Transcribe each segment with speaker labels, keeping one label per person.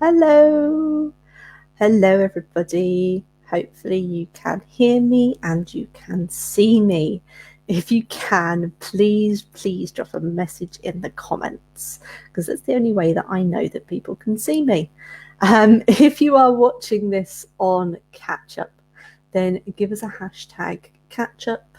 Speaker 1: Hello. Hello, everybody. Hopefully you can hear me and you can see me. If you can, please drop a message in the comments, because that's the only way that I know that people can see me. If you are watching this on Catch Up, then give us a hashtag Catch Up,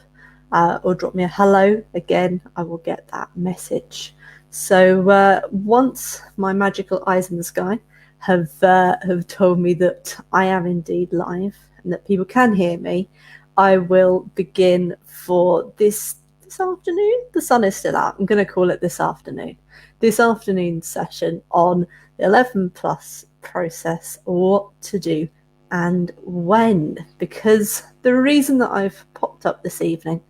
Speaker 1: or drop me a hello. Again, I will get that message. So once my magical eyes in the sky have told me that I am indeed live and that people can hear me, I will begin for this afternoon. The sun is still out. I'm going to call it this afternoon. This afternoon session on the 11 plus process, what to do and when. Because the reason that I've popped up this evening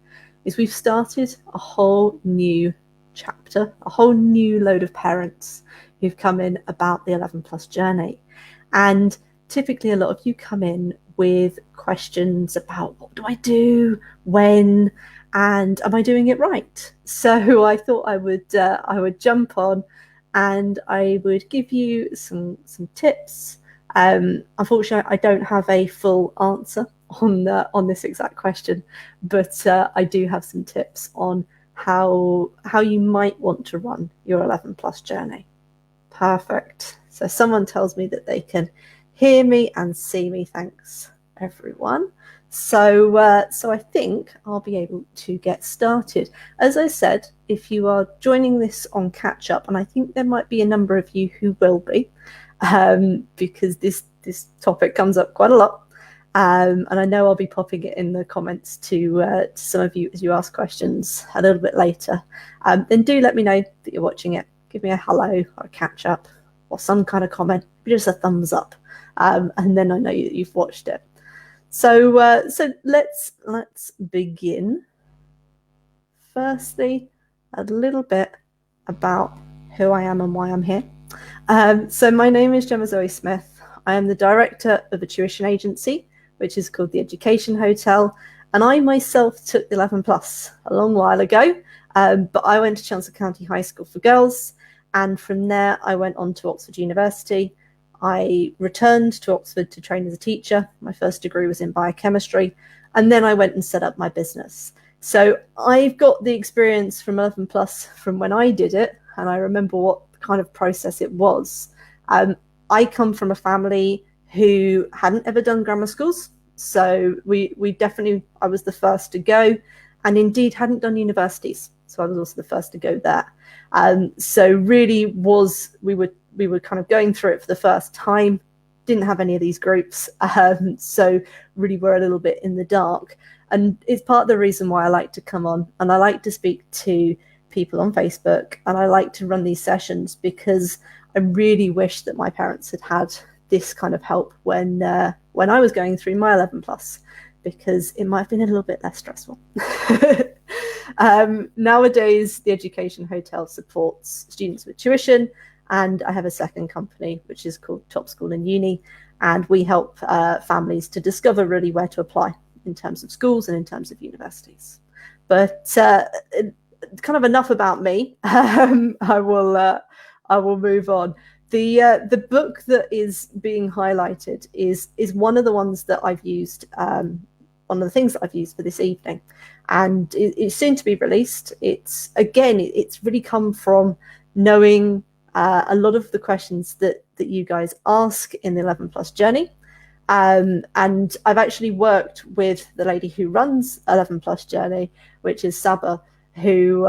Speaker 1: is we've started a whole new chapter, a whole new load of parents who've come in about the 11 plus journey. And typically a lot of you come in with questions about what do I do, when, and am I doing it right? So I thought I would jump on and I would give you some tips. Unfortunately, I don't have a full answer on this exact question, but I do have some tips on how you might want to run your 11 plus journey. Perfect. So someone tells me that they can hear me and see me. Thanks, everyone. So I think I'll be able to get started. As I said, if you are joining this on Catch Up, and I think there might be a number of you who will be, because this topic comes up quite a lot. And I know I'll be popping it in the comments to some of you as you ask questions a little bit later. Then do let me know that you're watching it. Give me a hello or a catch up or some kind of comment, just a thumbs up, and then I know you've watched it. So let's begin. Firstly, a little bit about who I am and why I'm here. So my name is Gemma Zoe Smith. I am the director of a tuition agency, which is called the Education Hotel. And I myself took the 11 plus a long while ago, but I went to Chelmsford County High School for Girls. And from there, I went on to Oxford University. I returned to Oxford to train as a teacher. My first degree was in biochemistry. And then I went and set up my business. So I've got the experience from 11 plus from when I did it. And I remember what kind of process it was. I come from a family who hadn't ever done grammar schools. So we definitely, I was the first to go, and indeed hadn't done universities. So I was also the first to go there. So really we were kind of going through it for the first time, didn't have any of these groups. So really we're a little bit in the dark. And it's part of the reason why I like to come on and I like to speak to people on Facebook, and I like to run these sessions because I really wish that my parents had had this kind of help when I was going through my 11 plus, because it might have been a little bit less stressful. Nowadays, the Education Hotel supports students with tuition, and I have a second company which is called Top School and Uni, and we help families to discover really where to apply in terms of schools and in terms of universities. But kind of enough about me. I will move on. The book that is being highlighted is one of the ones that I've used, one of the things that I've used for this evening, and it's soon to be released. It's really come from knowing a lot of the questions that you guys ask in the 11 plus journey. And I've actually worked with the lady who runs 11 plus journey, which is Saba, who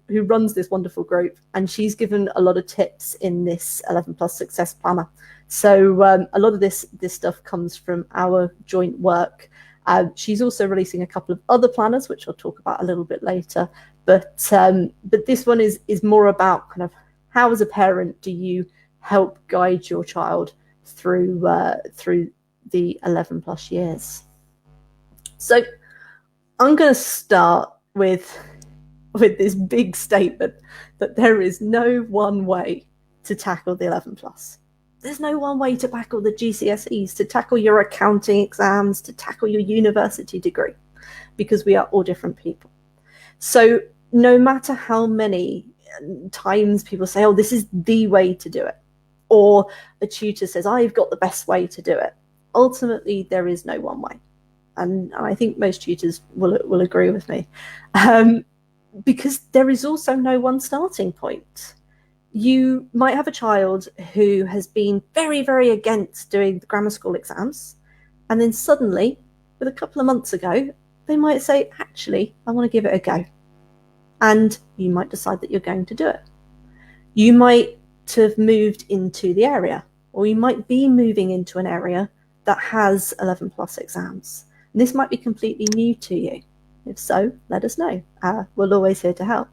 Speaker 1: runs this wonderful group, and she's given a lot of tips in this 11 plus success planner. So a lot of this stuff comes from our joint work. She's also releasing a couple of other planners, which I'll talk about a little bit later. But this one is more about kind of how, as a parent, do you help guide your child through the 11 plus years. So I'm going to start with this big statement that there is no one way to tackle the 11 plus. There's no one way to tackle the GCSEs, to tackle your accounting exams, to tackle your university degree, because we are all different people. So no matter how many times people say, oh, this is the way to do it, or a tutor says, I've got the best way to do it. Ultimately, there is no one way. And I think most tutors will agree with me, because there is also no one starting point. You might have a child who has been very, very against doing the grammar school exams, and then suddenly, with a couple of months ago, they might say, actually, I want to give it a go. And you might decide that you're going to do it. You might have moved into the area, or you might be moving into an area that has 11 plus exams. And this might be completely new to you. If so, let us know. We're always here to help.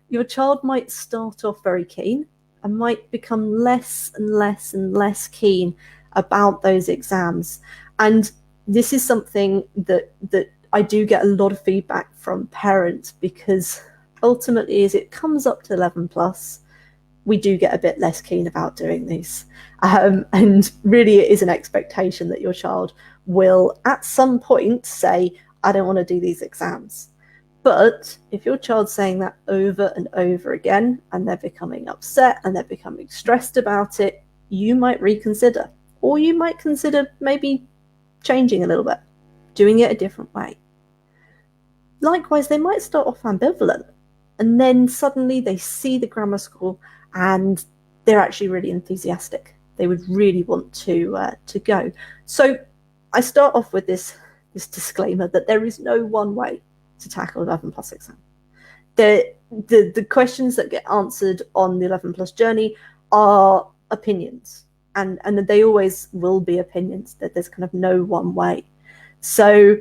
Speaker 1: Your child might start off very keen and might become less and less and less keen about those exams. And this is something that I do get a lot of feedback from parents, because ultimately, as it comes up to 11 plus, we do get a bit less keen about doing these. And really, it is an expectation that your child will at some point say, I don't want to do these exams. But if your child's saying that over and over again, and they're becoming upset and they're becoming stressed about it, you might reconsider, or you might consider maybe changing a little bit, doing it a different way. Likewise, they might start off ambivalent, and then suddenly they see the grammar school and they're actually really enthusiastic. They would really want to go. So I start off with this disclaimer that there is no one way to tackle 11 plus exam. The questions that get answered on the 11 plus journey are opinions, and they always will be opinions, that there's kind of no one way. So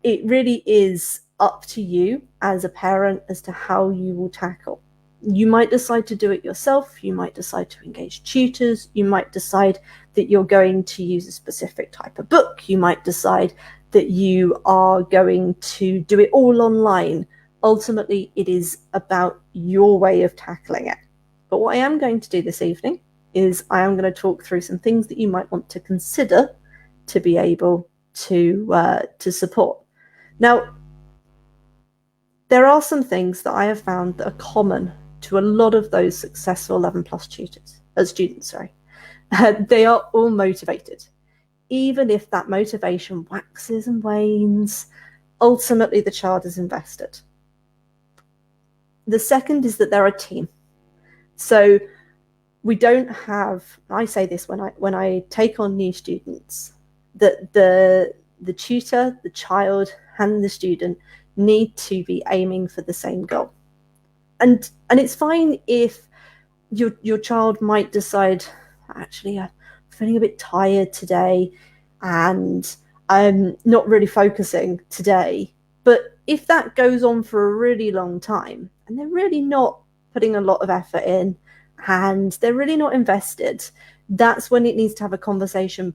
Speaker 1: it really is up to you as a parent as to how you will tackle. You might decide to do it yourself. You might decide to engage tutors. You might decide that you're going to use a specific type of book. You might decide that you are going to do it all online. Ultimately, it is about your way of tackling it. But what I am going to do this evening is I am going to talk through some things that you might want to consider to be able to support. Now, there are some things that I have found that are common to a lot of those successful 11 plus students. They are all motivated. Even if that motivation waxes and wanes, ultimately the child is invested. The second is that they're a team. So we don't have, I say this when I take on new students, that the tutor, the child, and the student need to be aiming for the same goal. And it's fine if your child might decide, actually, I'm feeling a bit tired today and I'm not really focusing today. But if that goes on for a really long time and they're really not putting a lot of effort in and they're really not invested, that's when it needs to have a conversation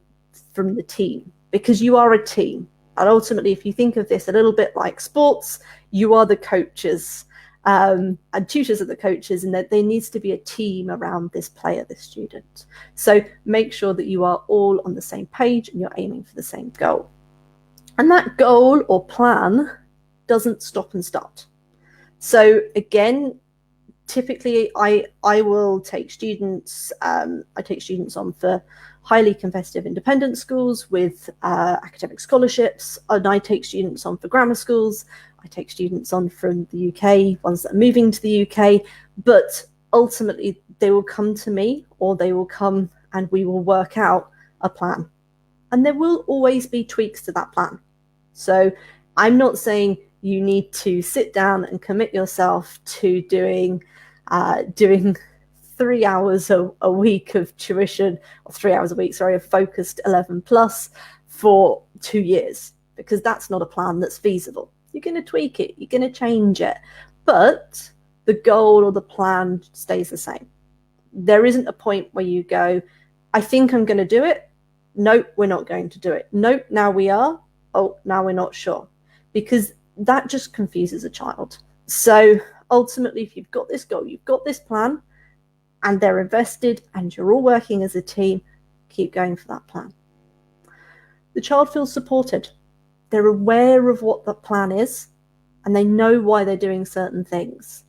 Speaker 1: from the team, because you are a team. And ultimately, if you think of this a little bit like sports, you are the coaches, and tutors are the coaches, and that there needs to be a team around this player, this student. So make sure that you are all on the same page and you're aiming for the same goal. And that goal or plan doesn't stop and start. So again, typically I will take students, I take students on for highly competitive independent schools with academic scholarships, and I take students on for grammar schools. I take students on from the UK, ones that are moving to the UK, but ultimately they will come to me, or they will come and we will work out a plan. And there will always be tweaks to that plan. So I'm not saying you need to sit down and commit yourself to doing 3 hours a week of tuition, or 3 hours a week, of focused 11 plus for 2 years, because that's not a plan that's feasible. You're going to tweak it, you're going to change it, but the goal or the plan stays the same. There isn't a point where you go, I think I'm going to do it. Nope, we're not going to do it. Nope, now we are. Oh, now we're not sure. Because that just confuses a child. So ultimately, if you've got this goal, you've got this plan, and they're invested and you're all working as a team, keep going for that plan. The child feels supported. They're aware of what the plan is and they know why they're doing certain things,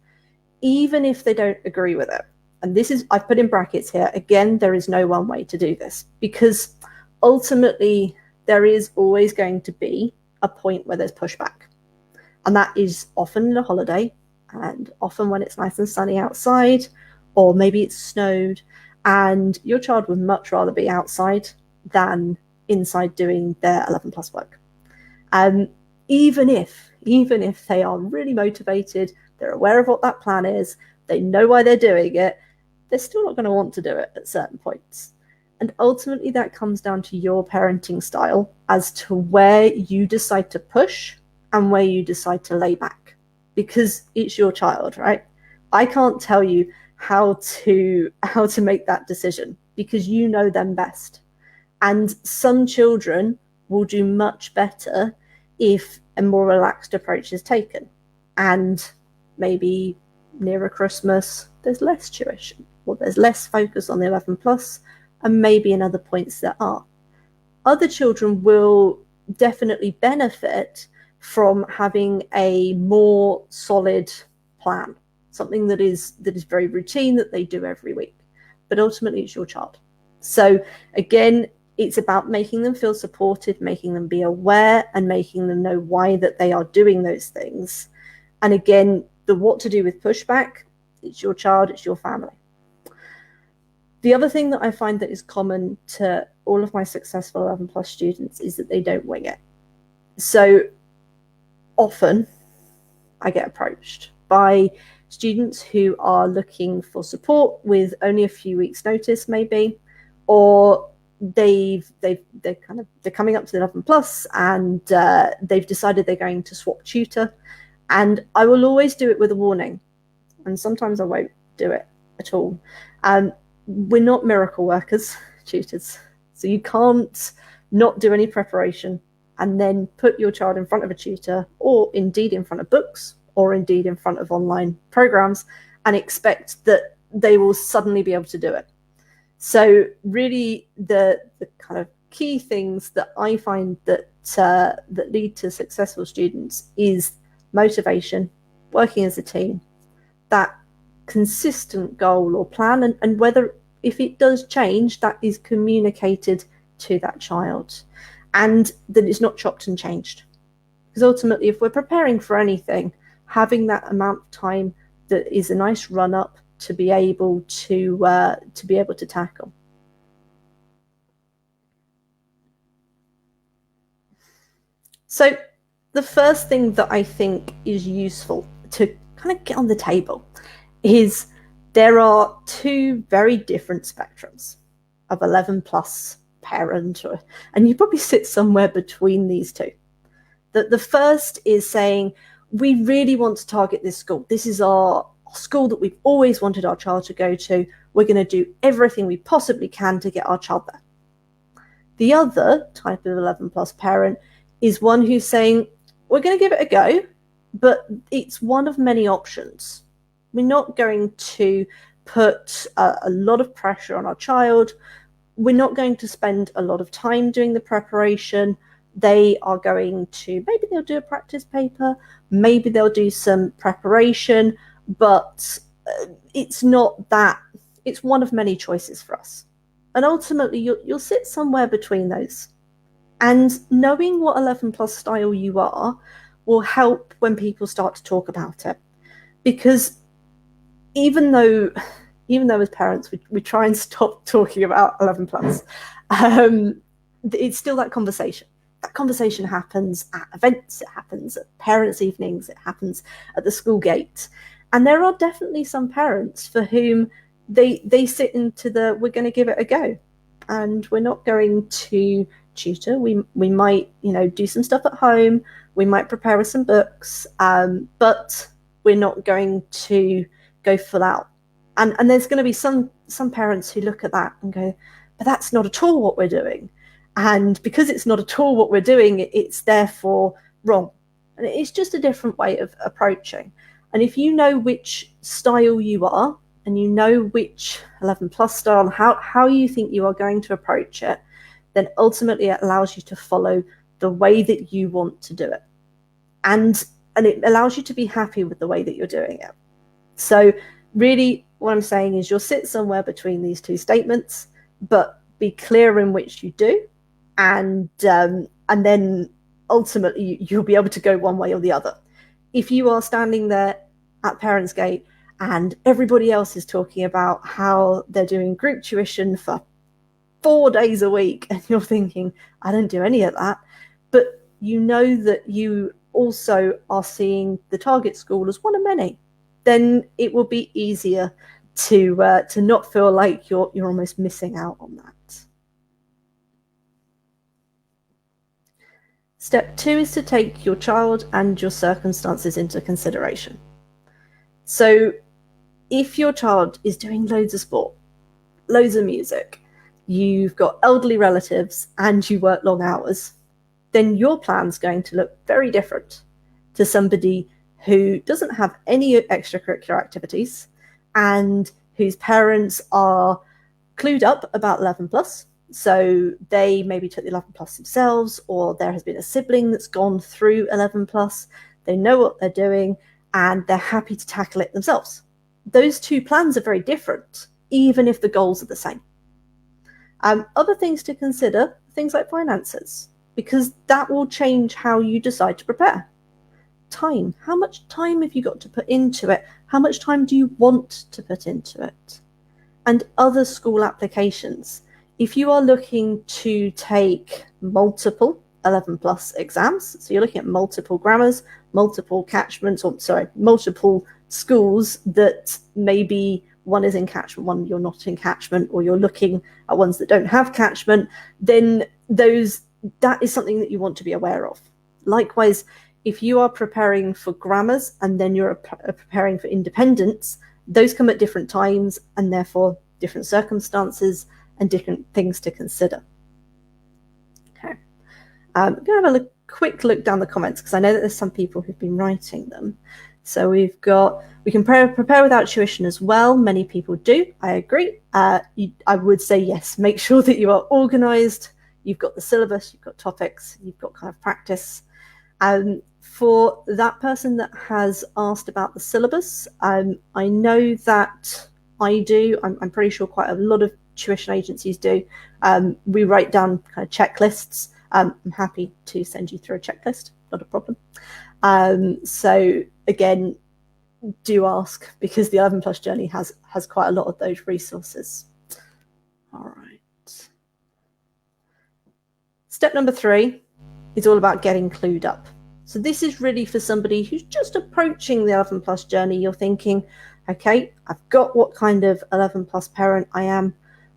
Speaker 1: even if they don't agree with it. and this is, I've put in brackets here, again, there is no one way to do this, because ultimately there is always going to be a point where there's pushback. And that is often in a holiday, and often when it's nice and sunny outside, or maybe it's snowed, and your child would much rather be outside than inside doing their 11 plus work. Even if they are really motivated, they're aware of what that plan is, they know why they're doing it, they're still not going to want to do it at certain points. And ultimately that comes down to your parenting style as to where you decide to push and where you decide to lay back, because it's your child, right? I can't tell you how to make that decision, because you know them best. And some children will do much better if a more relaxed approach is taken. And maybe nearer Christmas, there's less tuition, or there's less focus on the 11 plus, and maybe in other points there are. Other children will definitely benefit from having a more solid plan, something that is very routine, that they do every week. But ultimately it's your child. So again, it's about making them feel supported, making them be aware, and making them know why that they are doing those things. And again, the what to do with pushback, it's your child, it's your family. The other thing that I find that is common to all of my successful 11 plus students is that they don't wing it. So often I get approached by students who are looking for support with only a few weeks notice maybe, or they're coming up to the 11 plus and they've decided they're going to swap tutor, and I will always do it with a warning, and sometimes I won't do it at all. We're not miracle workers, tutors, so you can't not do any preparation and then put your child in front of a tutor, or indeed in front of books, or indeed in front of online programs, and expect that they will suddenly be able to do it. So really the kind of key things that I find that lead to successful students is motivation, working as a team, that consistent goal or plan, and whether, if it does change, that is communicated to that child, and that it's not chopped and changed. Because ultimately, if we're preparing for anything, having that amount of time that is a nice run up to be able to tackle. So the first thing that I think is useful to kind of get on the table is there are two very different spectrums of 11 plus parent, and you probably sit somewhere between these two. The first is saying, we really want to target this school. This is our school that we've always wanted our child to go to. We're going to do everything we possibly can to get our child there. The other type of 11 plus parent is one who's saying, we're going to give it a go, but it's one of many options. We're not going to put a lot of pressure on our child. We're not going to spend a lot of time doing the preparation. They are going to, maybe they'll do a practice paper, maybe they'll do some preparation, but it's not that, it's one of many choices for us. And ultimately, you'll sit somewhere between those. And knowing what 11 plus style you are will help when people start to talk about it. Because even though as parents, we try and stop talking about 11 plus, it's still that conversation. That conversation happens at events, it happens at parents' evenings, it happens at the school gate. And there are definitely some parents for whom they sit into the, we're going to give it a go. And we're not going to tutor. We might, do some stuff at home. We might prepare with some books, but we're not going to go full out. And there's going to be some parents who look at that and go, but that's not at all what we're doing. And because it's not at all what we're doing, it's therefore wrong. And it's just a different way of approaching. And if you know which style you are, and you know which 11 plus style, how you think you are going to approach it, then ultimately it allows you to follow the way that you want to do it. And it allows you to be happy with the way that you're doing it. So really, What I'm saying is you'll sit somewhere between these two statements, but be clear in which you do, and then ultimately you'll be able to go one way or the other. If you are standing there at Parents Gate and everybody else is talking about how they're doing group tuition for 4 days a week, and you're thinking, I don't do any of that, but you know that you also are seeing the target school as one of many, then it will be easier to not feel like you're almost missing out on that. Step 2 is to take your child and your circumstances into consideration. So if your child is doing loads of sport, loads of music, you've got elderly relatives, and you work long hours, then your plan's going to look very different to somebody who doesn't have any extracurricular activities and whose parents are clued up about 11 plus. So they maybe took the 11 plus themselves, or there has been a sibling that's gone through 11 plus. They know what they're doing and they're happy to tackle it themselves. Those two plans are very different, even if the goals are the same. Other things to consider, things like finances, because that will change how you decide to prepare. Time. How much time have you got to put into it? How much time do you want to put into it? And other school applications. If you are looking to take multiple 11 plus exams, so you're looking at multiple grammars, multiple catchments, multiple schools that maybe one is in catchment, one you're not in catchment, or you're looking at ones that don't have catchment, then that is something that you want to be aware of. Likewise, if you are preparing for grammars and then you're preparing for independence, those come at different times and therefore different circumstances and different things to consider. Okay, I'm going to have a quick look down the comments because I know that there's some people who've been writing them. So we can prepare without tuition as well. Many people do. I agree. I would say yes. Make sure that you are organised. You've got the syllabus. You've got topics. You've got kind of practice. For that person that has asked about the syllabus, I know that I do. I'm pretty sure quite a lot of tuition agencies do. We write down kind of checklists. I'm happy to send you through a checklist. Not a problem. So again, do ask, because the 11 plus journey has quite a lot of those resources. All right. Step number 3 is all about getting clued up. So this is really for somebody who's just approaching the 11 plus journey. You're thinking, okay, I've got what kind of 11 plus parent I am.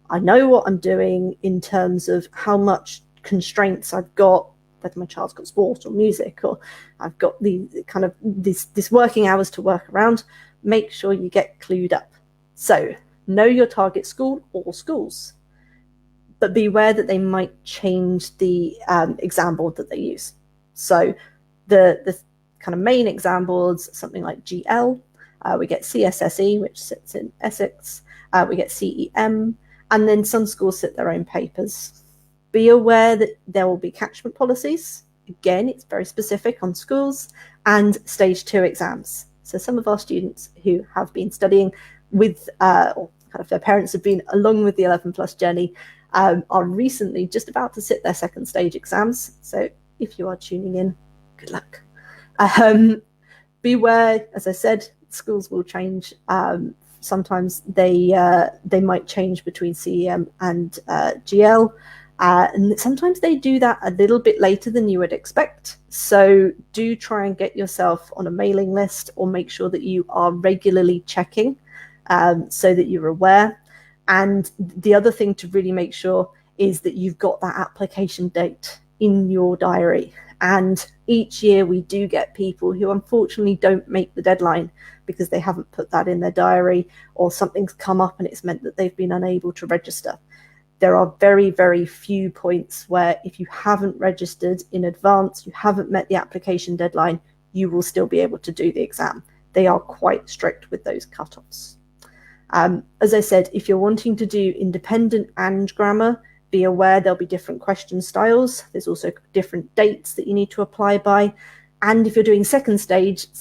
Speaker 1: I know what I'm doing in terms of how much constraints I've got, whether my child's got sport or music, or I've got the kind of this working hours to work around. Make sure you get clued up. So know your target school or schools, but beware that they might change the exam board that they use. So the kind of main exam boards, something like GL, we get CSSE, which sits in Essex, we get CEM, and then some schools sit their own papers. Be aware that there will be catchment policies. Again, it's very specific on schools, and stage 2 exams. So some of our students who have been studying with, or kind of their parents have been along with the 11 plus journey, are recently just about to sit their second stage exams. So if you are tuning in, good luck. Beware, as I said, schools will change. Sometimes they might change between CEM and GL. And sometimes they do that a little bit later than you would expect. So do try and get yourself on a mailing list, or make sure that you are regularly checking so that you're aware. And the other thing to really make sure is that you've got that application date in your diary. And each year we do get people who unfortunately don't make the deadline because they haven't put that in their diary, or something's come up and it's meant that they've been unable to register. There are very, very few points where if you haven't registered in advance, you haven't met the application deadline, you will still be able to do the exam. They are quite strict with those cutoffs. As I said, if you're wanting to do independent and grammar, be aware there'll be different question styles. There's also different dates that you need to apply by. And if you're doing second stages,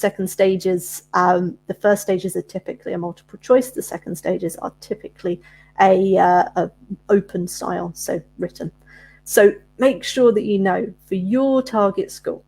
Speaker 1: the first stages are typically a multiple choice. The second stages are typically a open style, so written. So make sure that you know for your target school,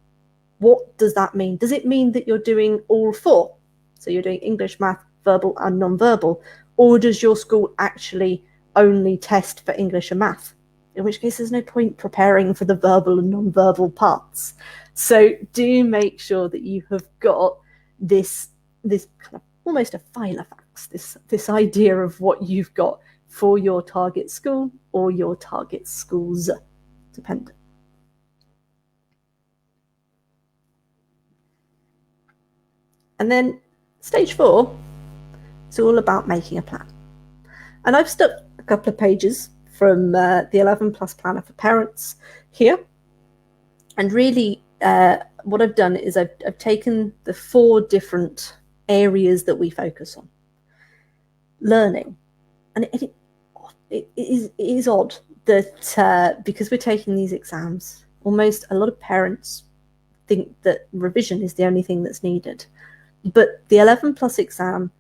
Speaker 1: what does that mean? Does it mean that you're doing all four? So you're doing English, math, verbal and non-verbal, or does your school actually only test for English and math? In which case there's no point preparing for the verbal and non-verbal parts. So do make sure that you have got this kind of almost a file of facts, this idea of what you've got for your target school or your target schools, dependent. And then stage 4, it's all about making a plan. And I've stuck a couple of pages from the 11 Plus Planner for Parents here. And really what I've done is I've taken the 4 different areas that we focus on. Learning. And it is odd that because we're taking these exams, almost a lot of parents think that revision is the only thing that's needed. But the 11 Plus exam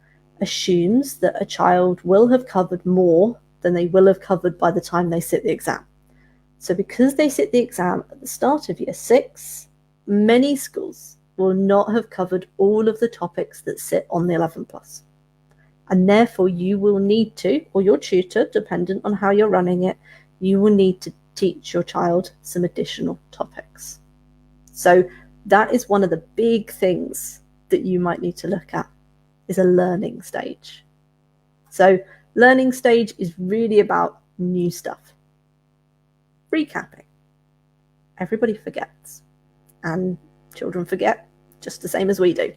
Speaker 1: assumes that a child will have covered more than they will have covered by the time they sit the exam. So because they sit the exam at the start of year 6, many schools will not have covered all of the topics that sit on the 11 Plus. And therefore you will need to, or your tutor, dependent on how you're running it, you will need to teach your child some additional topics. So that is one of the big things that you might need to look at, is a learning stage. So learning stage is really about new stuff. Recapping. Everybody forgets, and children forget just the same as we do.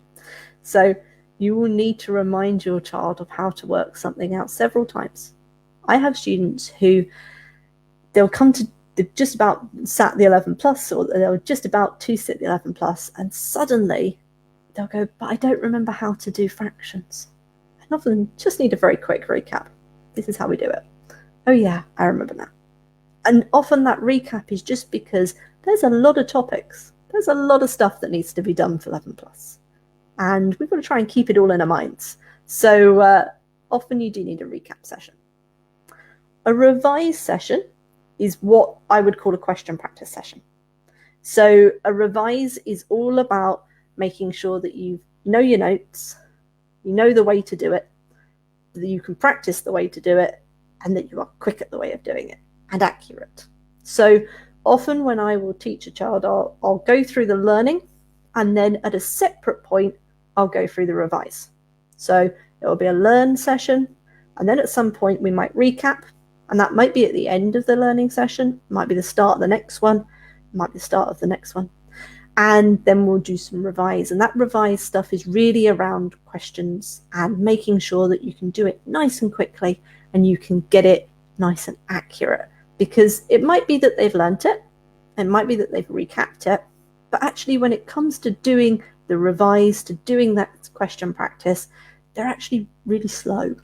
Speaker 1: So you will need to remind your child of how to work something out several times. I have students who they'll come to, they've just about sat the 11 Plus, or they're just about to sit the 11 Plus, and suddenly they'll go, but I don't remember how to do fractions. And often just need a very quick recap. This is how we do it. Oh yeah, I remember now. And often that recap is just because there's a lot of topics. There's a lot of stuff that needs to be done for 11 Plus. And we've got to try and keep it all in our minds. So often you do need a recap session. A revise session is what I would call a question practice session. So a revise is all about making sure that you know your notes, you know the way to do it, that you can practice the way to do it, and that you are quick at the way of doing it and accurate. So often when I will teach a child, I'll go through the learning, and then at a separate point, I'll go through the revise. So it will be a learn session, and then at some point we might recap, and that might be at the end of the learning session, might be the start of the next one, might be the start of the next one. And then we'll do some revise. And that revise stuff is really around questions and making sure that you can do it nice and quickly and you can get it nice and accurate. Because it might be that they've learnt it, it might be that they've recapped it, but actually when it comes to doing the revise, to doing that question practice, they're actually really slow.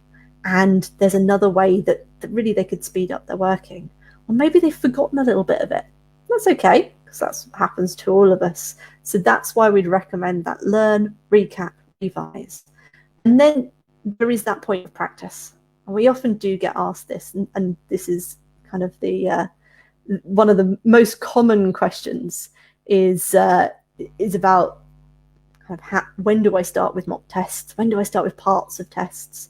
Speaker 1: And there's another way that really they could speed up their working. Or maybe they've forgotten a little bit of it. That's okay, because that's what happens to all of us. So that's why we'd recommend that learn, recap, revise. And then there is that point of practice. And we often do get asked this, and this is kind of the one of the most common questions is about kind of when do I start with mock tests? When do I start with parts of tests?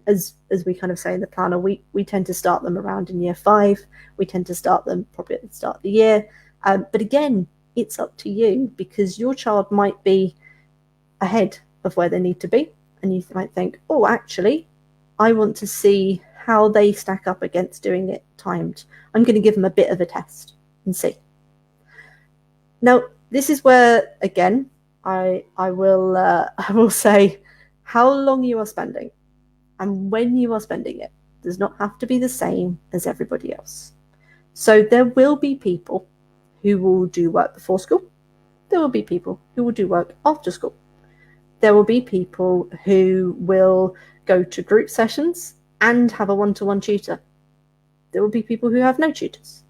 Speaker 1: As we kind of say in the planner, we tend to start them around in year 5. We tend to start them probably at the start of the year. But again, it's up to you, because your child might be ahead of where they need to be. And you might think, oh, actually, I want to see how they stack up against doing it timed. I'm going to give them a bit of a test and see. Now, this is where, again, I will say how long you are spending and when you are spending it does not have to be the same as everybody else. So there will be people who will do work before school. There will be people who will do work after school. There will be people who will go to group sessions and have a one-to-one tutor. There will be people who have no tutors.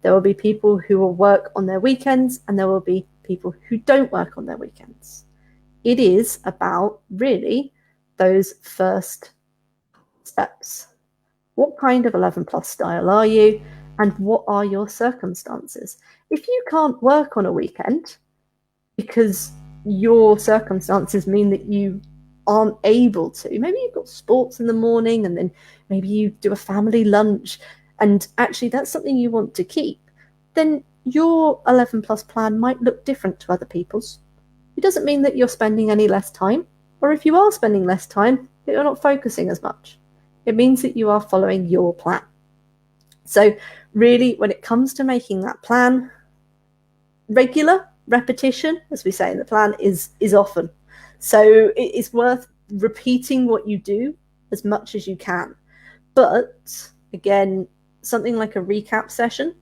Speaker 1: There will be people who will work on their weekends, and there will be people who don't work on their weekends. It is about really those first steps. What kind of 11 plus style are you, and what are your circumstances? If you can't work on a weekend because your circumstances mean that you aren't able to, maybe you've got sports in the morning and then maybe you do a family lunch and actually that's something you want to keep, then your 11 plus plan might look different to other people's. It doesn't mean that you're spending any less time, or if you are spending less time, that you're not focusing as much. It means that you are following your plan. So really, when it comes to making that plan, regular repetition, as we say in the plan, is often. So it's worth repeating what you do as much as you can. But again, something like a recap session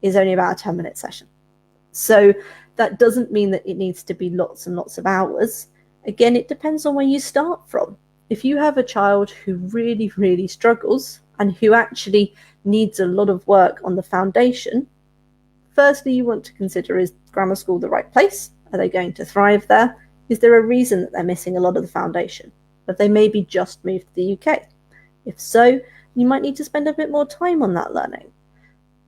Speaker 1: is only about a 10-minute session. So that doesn't mean that it needs to be lots and lots of hours. Again, it depends on where you start from. If you have a child who really, really struggles and who actually needs a lot of work on the foundation, firstly, you want to consider, is grammar school the right place? Are they going to thrive there? Is there a reason that they're missing a lot of the foundation? That they maybe just moved to the UK? If so, you might need to spend a bit more time on that learning.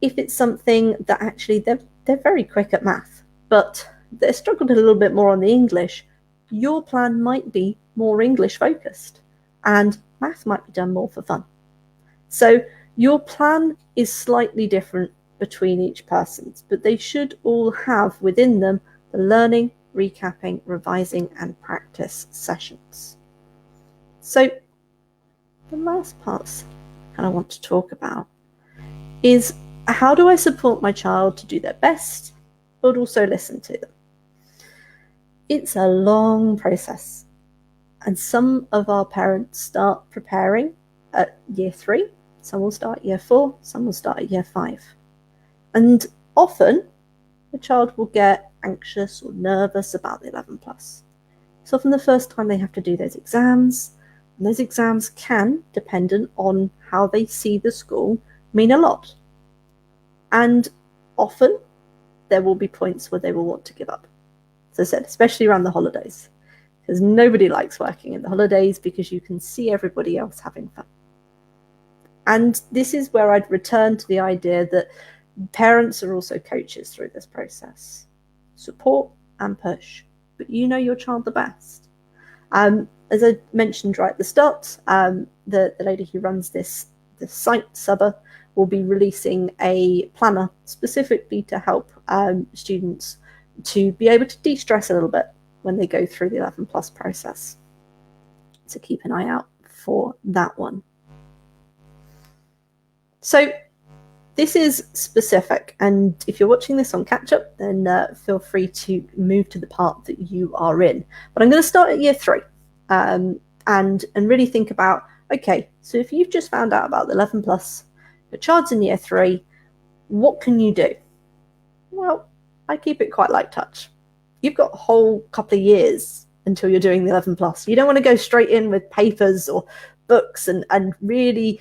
Speaker 1: If it's something that actually they're very quick at math, but they're struggled a little bit more on the English, your plan might be more English focused and math might be done more for fun. So your plan is slightly different between each person's, but they should all have within them the learning, recapping, revising, and practice sessions. So the last part I want to talk about is, how do I support my child to do their best, but also listen to them? It's a long process, and some of our parents start preparing at year 3, some will start year 4, some will start at year 5. And often the child will get anxious or nervous about the 11 plus. It's often the first time they have to do those exams, and those exams can, dependent on how they see the school, mean a lot. And often there will be points where they will want to give up. As I said, especially around the holidays, because nobody likes working in the holidays because you can see everybody else having fun. And this is where I'd return to the idea that parents are also coaches through this process. Support and push, but you know your child the best. As I mentioned right at the start, the lady who runs this site, Subba, will be releasing a planner specifically to help students to be able to de-stress a little bit when they go through the 11 plus process. So keep an eye out for that one. So this is specific, and if you're watching this on catch up, then feel free to move to the part that you are in. But I'm going to start at year 3 and really think about, okay, so if you've just found out about the 11 plus, your child's in year 3, what can you do? Well, I keep it quite light touch. You've got a whole couple of years until you're doing the 11 plus. You don't want to go straight in with papers or books and really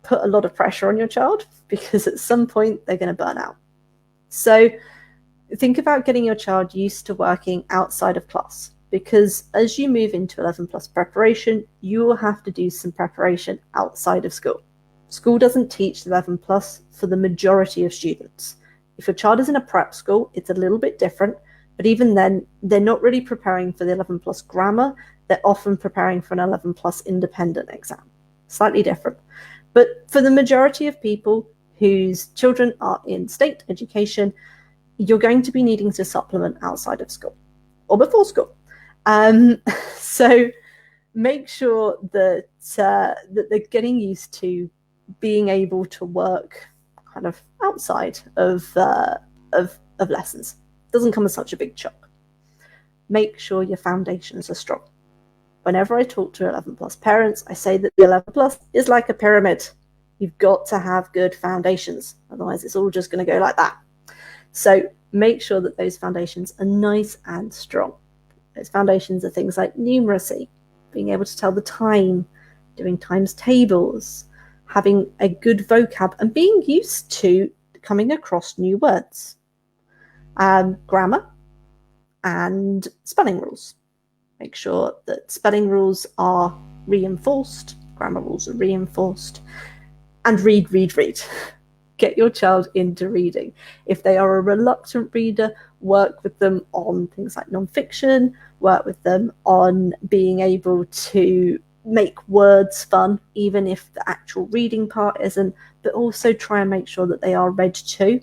Speaker 1: put a lot of pressure on your child, because at some point they're going to burn out. So think about getting your child used to working outside of class, because as you move into 11 plus preparation, you will have to do some preparation outside of school. School doesn't teach 11 plus for the majority of students. If your child is in a prep school, it's a little bit different, but even then, they're not really preparing for the 11 plus grammar. They're often preparing for an 11 plus independent exam. Slightly different. But for the majority of people whose children are in state education, you're going to be needing to supplement outside of school or before school. So make sure that that they're getting used to being able to work kind of outside of lessons. Doesn't come as such a big shock. Make sure your foundations are strong. Whenever I talk to 11 plus parents, I say that the 11 plus is like a pyramid. You've got to have good foundations. Otherwise, it's all just going to go like that. So make sure that those foundations are nice and strong. Those foundations are things like numeracy, being able to tell the time, doing times tables, having a good vocab, and being used to coming across new words. grammar and spelling rules. Make sure that spelling rules are reinforced, grammar rules are reinforced, and read. Get your child into reading. If they are a reluctant reader, work with them on things like nonfiction, work with them on being able to make words fun, even if the actual reading part isn't, but also try and make sure that they are read to,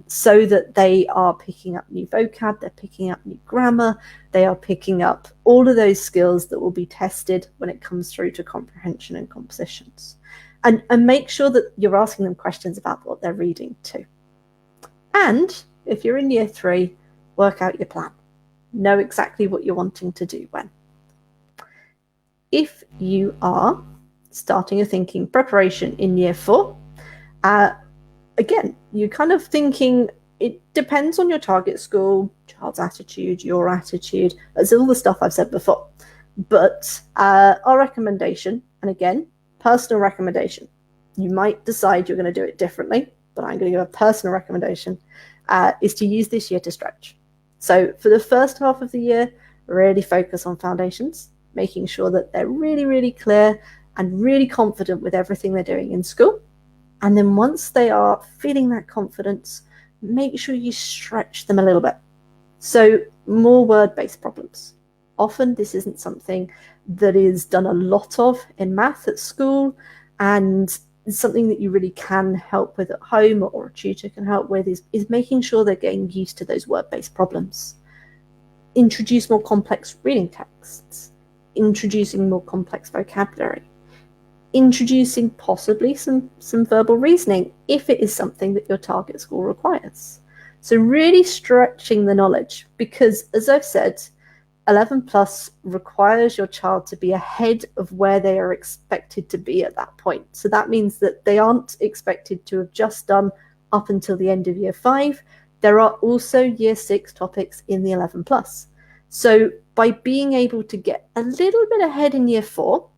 Speaker 1: so that they are picking up new vocab, they're picking up new grammar, they are picking up all of those skills that will be tested when it comes through to comprehension and compositions. And make sure that you're asking them questions about what they're reading too. And if you're in year 3, work out your plan. Know exactly what you're wanting to do when. If you are starting your thinking preparation in year 4, again, you're kind of thinking it depends on your target school, child's attitude, your attitude. That's all the stuff I've said before. But our recommendation, and again, personal recommendation, you might decide you're going to do it differently, but I'm going to give a personal recommendation, is to use this year to stretch. So for the first half of the year, really focus on foundations, making sure that they're really, really clear and really confident with everything they're doing in school. And then once they are feeling that confidence, make sure you stretch them a little bit. So more word-based problems. Often this isn't something that is done a lot of in math at school, and something that you really can help with at home, or a tutor can help with, is making sure they're getting used to those word-based problems. Introduce more complex reading texts, introducing more complex vocabulary, introducing possibly some verbal reasoning if it is something that your target school requires. So really stretching the knowledge, because as I've said, 11 plus requires your child to be ahead of where they are expected to be at that point. So that means that they aren't expected to have just done up until the end of year 5. There are also year 6 topics in the 11 plus. So by being able to get a little bit ahead in year 4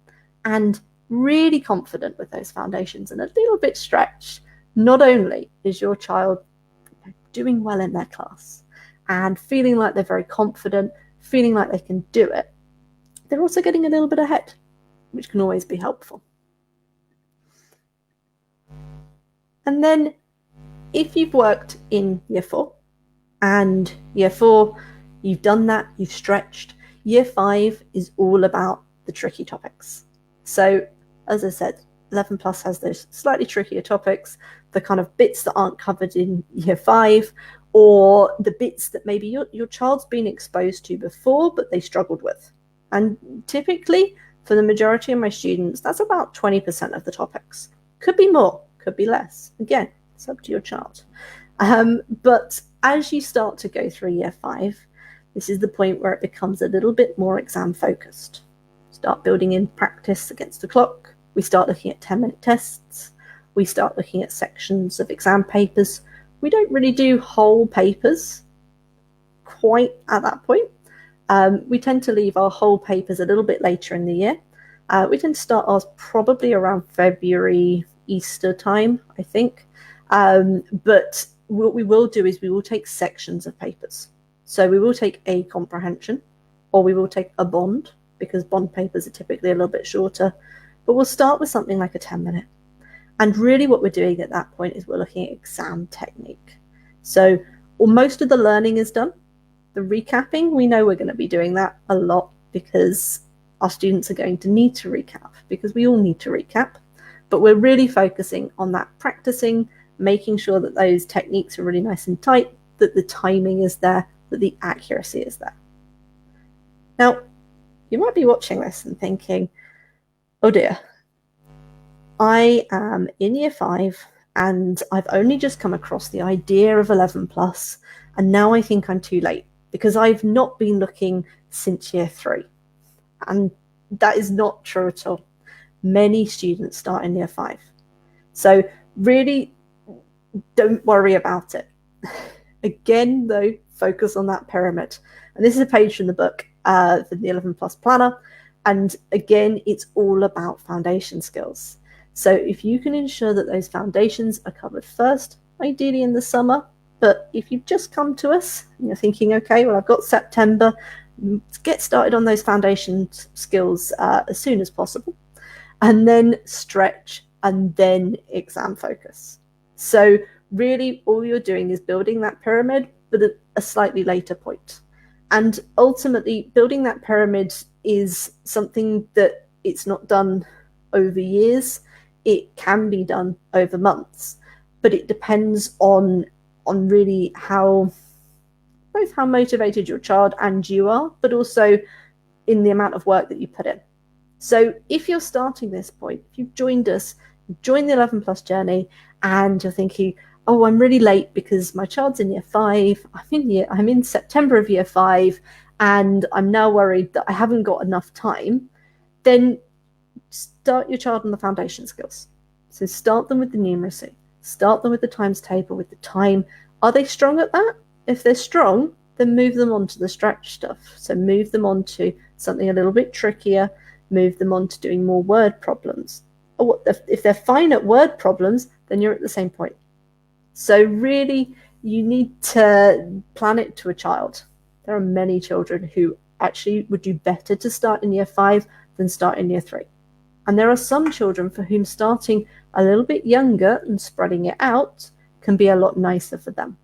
Speaker 1: and really confident with those foundations and a little bit stretched, not only is your child doing well in their class and feeling like they're very confident, feeling like they can do it, they're also getting a little bit ahead, which can always be helpful. And then if you've worked in year 4 and year 4, you've done that, you've stretched, year 5 is all about the tricky topics. So as I said, 11 plus has those slightly trickier topics, the kind of bits that aren't covered in year 5, or the bits that maybe your child's been exposed to before, but they struggled with. And typically, for the majority of my students, that's about 20% of the topics. Could be more, could be less. Again, it's up to your child. But as you start to go through year 5, this is the point where it becomes a little bit more exam focused. Start building in practice against the clock. We start looking at 10-minute tests. We start looking at sections of exam papers. We don't really do whole papers quite at that point. We tend to leave our whole papers a little bit later in the year. We tend to start ours probably around February, Easter time, I think. But what we will do is we will take sections of papers. So we will take a comprehension, or we will take a bond, because bond papers are typically a little bit shorter. But we'll start with something like a 10-minute. And really what we're doing at that point is we're looking at exam technique. So most of the learning is done. The recapping, we know we're going to be doing that a lot, because our students are going to need to recap, because we all need to recap. But we're really focusing on that practicing, making sure that those techniques are really nice and tight, that the timing is there, that the accuracy is there. Now, you might be watching this and thinking, oh dear, I am in year 5 and I've only just come across the idea of 11 plus, and now I think I'm too late because I've not been looking since year 3. And that is not true at all. Many students start in year 5. So really don't worry about it. Again, though, focus on that pyramid. And this is a page from the book for the 11 plus planner. And again, it's all about foundation skills. So if you can ensure that those foundations are covered first, ideally in the summer, But if you've just come to us and you're thinking, okay, well, I've got September, get started on those foundation skills as soon as possible, and then stretch, and then exam focus. So really all you're doing is building that pyramid, but at a slightly later point. And ultimately, building that pyramid is something that it's not done over years. It can be done over months, but it depends on really how both how motivated your child and you are, but also in the amount of work that you put in. So if you're starting this point, if you've joined us, you've joined the 11 plus journey, and you're thinking, oh, I'm really late because my child's in year 5, I'm in September of year 5, and I'm now worried that I haven't got enough time, then start your child on the foundation skills. So start them with the numeracy, start them with the times table, with the time. Are they strong at that? If they're strong, then move them on to the stretch stuff. So move them on to something a little bit trickier, move them on to doing more word problems. Or if they're fine at word problems, then you're at the same point. So really, you need to plan it to a child. There are many children who actually would do better to start in year 5 than start in year 3. And there are some children for whom starting a little bit younger and spreading it out can be a lot nicer for them.